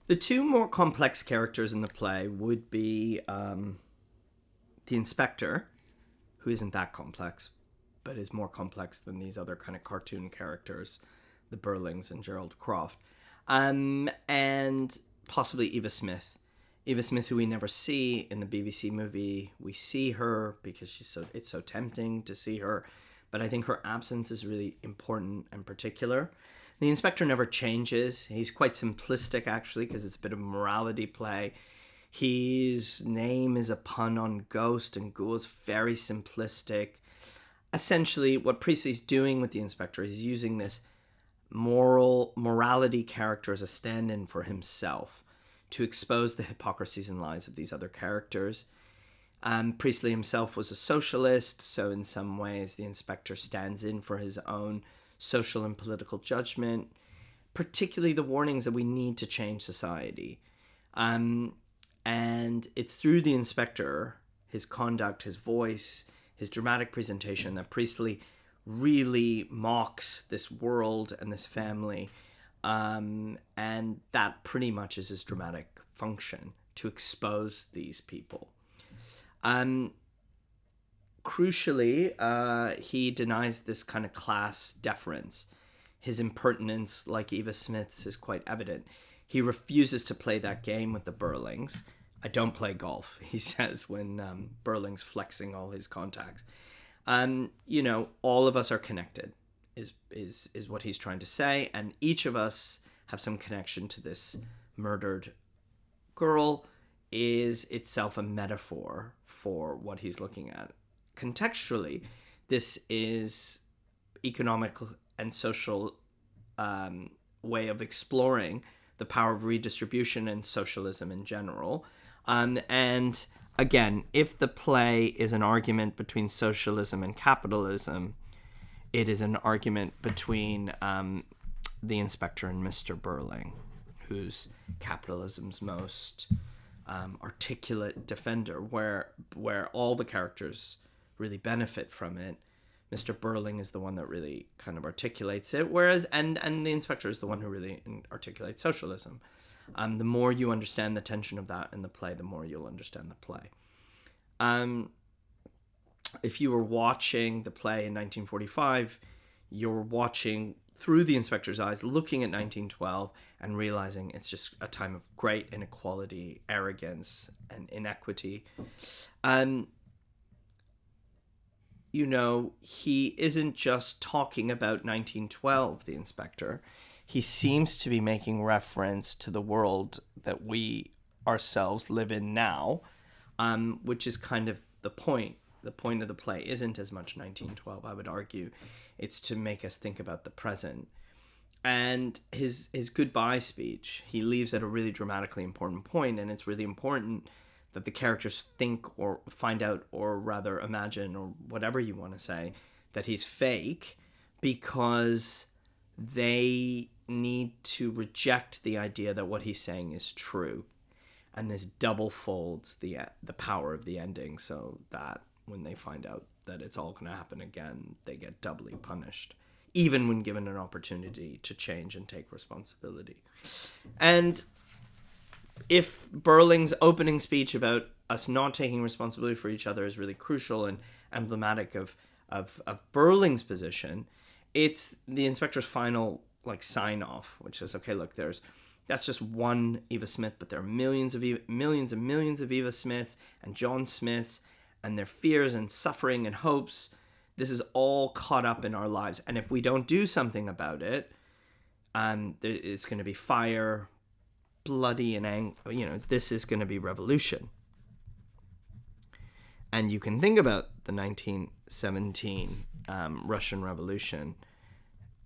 The two more complex characters in the play would be the inspector, who isn't that complex, but is more complex than these other kind of cartoon characters, the Burlings and Gerald Croft, and possibly Eva Smith. Eva Smith, who we never see in the BBC movie. We see her because it's so tempting to see her, but I think her absence is really important and particular. The inspector never changes. He's quite simplistic, actually, because it's a bit of a morality play. His name is a pun on ghost, and ghoul is very simplistic. Essentially, what Priestley's doing with the inspector is using this morality character as a stand-in for himself to expose the hypocrisies and lies of these other characters. Priestley himself was a socialist, so in some ways the inspector stands in for his own social and political judgment, particularly the warnings that we need to change society. And it's through the inspector, his conduct, his voice, his dramatic presentation, that Priestley really mocks this world and this family. And that pretty much is his dramatic function, to expose these people. Crucially, he denies this kind of class deference. His impertinence, like Eva Smith's, is quite evident. He refuses to play that game with the Burlings. I don't play golf, he says, when Burling's flexing all his contacts. All of us are connected, is what he's trying to say, and each of us have some connection to this murdered girl is itself a metaphor for what he's looking at. Contextually, this is economic and social way of exploring the power of redistribution and socialism in general. And again, if the play is an argument between socialism and capitalism, it is an argument between the inspector and Mr. Burling, who's capitalism's most articulate defender, where all the characters really benefit from it. Mr. Burling is the one that really kind of articulates it, whereas and the inspector is the one who really articulates socialism. The more you understand the tension of that in the play, the more you'll understand the play. If you were watching the play in 1945, you're watching through the inspector's eyes, looking at 1912 and realizing it's just a time of great inequality, arrogance, and inequity. He isn't just talking about 1912, the inspector. He seems to be making reference to the world that we ourselves live in now, which is kind of the point. The point of the play isn't as much 1912, I would argue. It's to make us think about the present. And his goodbye speech, he leaves at a really dramatically important point, and it's really important that the characters think or find out, or rather imagine, or whatever you want to say, that he's fake, because they need to reject the idea that what he's saying is true. And this double folds the power of the ending, so that when they find out that it's all going to happen again, they get doubly punished, even when given an opportunity to change and take responsibility. And if Burling's opening speech about us not taking responsibility for each other is really crucial and emblematic of Burling's position, it's the inspector's final sign off, which is, okay, look, that's just one Eva Smith, but there are millions and millions of Eva Smiths and John Smiths, and their fears and suffering and hopes. This is all caught up in our lives, and if we don't do something about it, it's going to be fire, bloody, and this is going to be revolution. And you can think about the 1917 Russian Revolution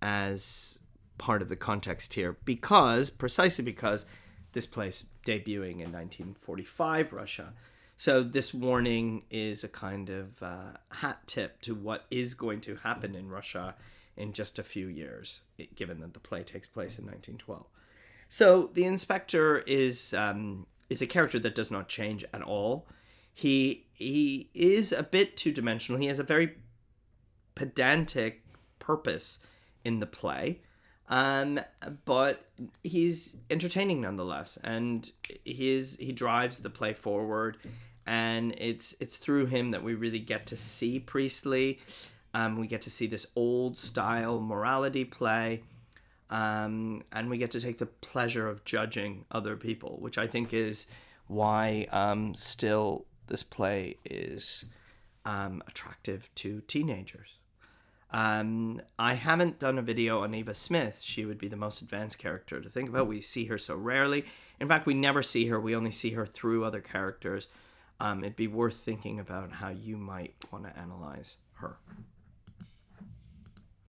as part of the context here, precisely because this play's debuting in 1945 Russia. So this warning is a kind of hat tip to what is going to happen in Russia in just a few years, given that the play takes place in 1912. So the inspector is a character that does not change at all. He is a bit two-dimensional. He has a very pedantic purpose in the play. Um, but he's entertaining nonetheless, and he drives the play forward, and it's through him that we really get to see Priestley. We get to see this old style morality play, and we get to take the pleasure of judging other people, which I think is why still this play is attractive to teenagers. I haven't done a video on Eva Smith. She would be the most advanced character to think about. We see her so rarely. In fact, we never see her. We only see her through other characters. It'd be worth thinking about how you might want to analyze her.